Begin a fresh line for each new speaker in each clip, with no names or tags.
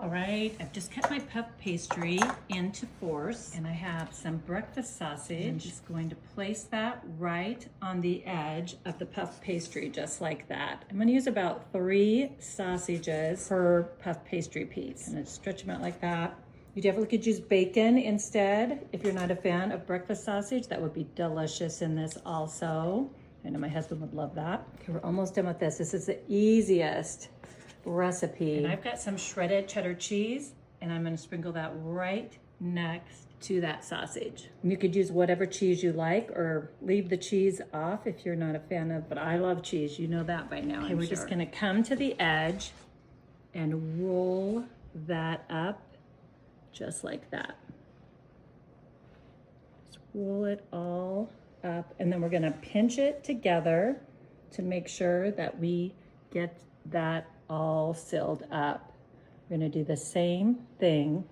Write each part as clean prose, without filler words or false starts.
All right, I've just cut my puff pastry into fours, and I have some breakfast sausage. I'm just going to place that right on the edge of the puff pastry, just like that. I'm gonna use about 3 sausages per puff pastry piece. And stretch them out like that. You definitely could use bacon instead. If you're not a fan of breakfast sausage, that would be delicious in this also. I know my husband would love that. Okay, we're almost done with this. This is the easiest recipe. And I've got some shredded cheddar cheese, and I'm gonna sprinkle that right next to that sausage. And you could use whatever cheese you like or leave the cheese off if you're not a fan of, but I love cheese. You know that by now. Okay, we're just gonna come to the edge and roll that up just like that. Just roll it all up, and then we're gonna pinch it together to make sure that we get that all filled up. We're gonna do the same thing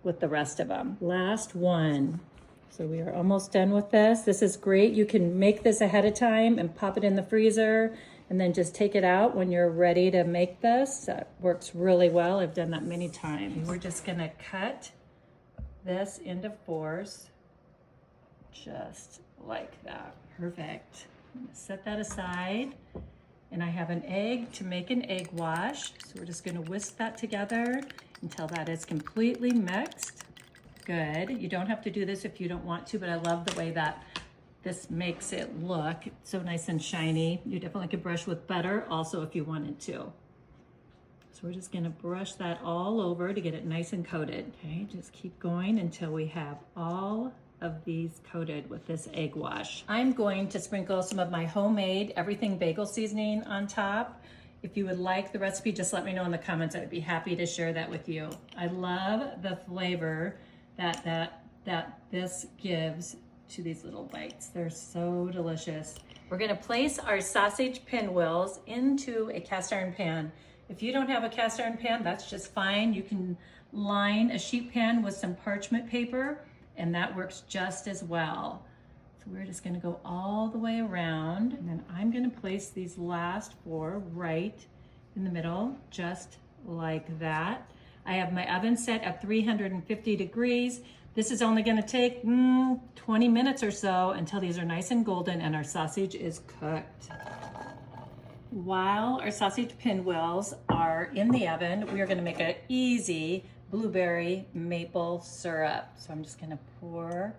with the rest of them. Last one. So we are almost done with this. This is great. You can make this ahead of time and pop it in the freezer and then just take it out when you're ready to make this. That works really well. I've done that many times. We're just gonna cut this into fours, just like that. Perfect. I'm gonna set that aside. And I have an egg to make an egg wash. So we're just gonna whisk that together until that is completely mixed. Good. You don't have to do this if you don't want to, but I love the way that this makes it look. It's so nice and shiny. You definitely could brush with butter also if you wanted to. So we're just gonna brush that all over to get it nice and coated. Okay, just keep going until we have all of these coated with this egg wash. I'm going to sprinkle some of my homemade everything bagel seasoning on top. If you would like the recipe, just let me know in the comments. I'd be happy to share that with you. I love the flavor that this gives to these little bites. They're so delicious. We're gonna place our sausage pinwheels into a cast iron pan. If you don't have a cast iron pan, that's just fine. You can line a sheet pan with some parchment paper, and that works just as well. So we're just gonna go all the way around, and then I'm gonna place these last 4 right in the middle, just like that. I have my oven set at 350 degrees. This is only gonna take 20 minutes or so until these are nice and golden and our sausage is cooked. While our sausage pinwheels are in the oven, we are gonna make an easy blueberry maple syrup. So I'm just gonna pour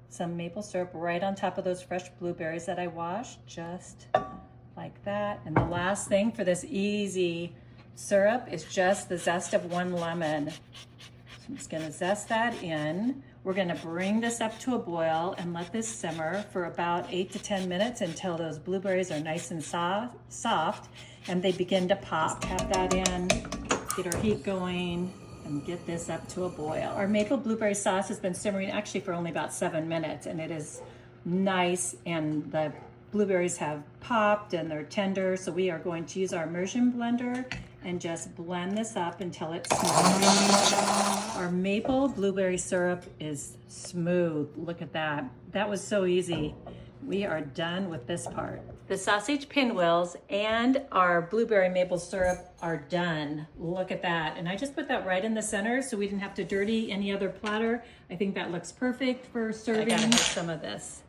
some maple syrup right on top of those fresh blueberries that I washed, just like that. And the last thing for this easy syrup is just the zest of 1 lemon. So I'm just gonna zest that in. We're gonna bring this up to a boil and let this simmer for about 8 to 10 minutes until those blueberries are nice and soft and they begin to pop. Tap that in, get our heat going, and get this up to a boil. Our maple blueberry sauce has been simmering actually for only about 7 minutes, and it is nice, and the blueberries have popped and they're tender. So we are going to use our immersion blender and just blend this up until it's smooth. Our maple blueberry syrup is smooth. Look at that. That was so easy. We are done with this part. The sausage pinwheels and our blueberry maple syrup are done. Look at that. And I just put that right in the center so we didn't have to dirty any other platter. I think that looks perfect for serving. I gotta have some of this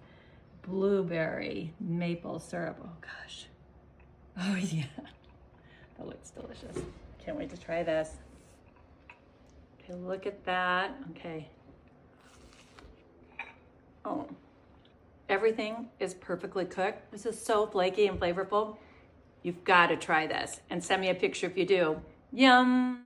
blueberry maple syrup. Oh gosh. Oh yeah. That looks delicious. Can't wait to try this. Okay, look at that. Okay. Oh. Everything is perfectly cooked. This is so flaky and flavorful. You've got to try this and send me a picture if you do. Yum.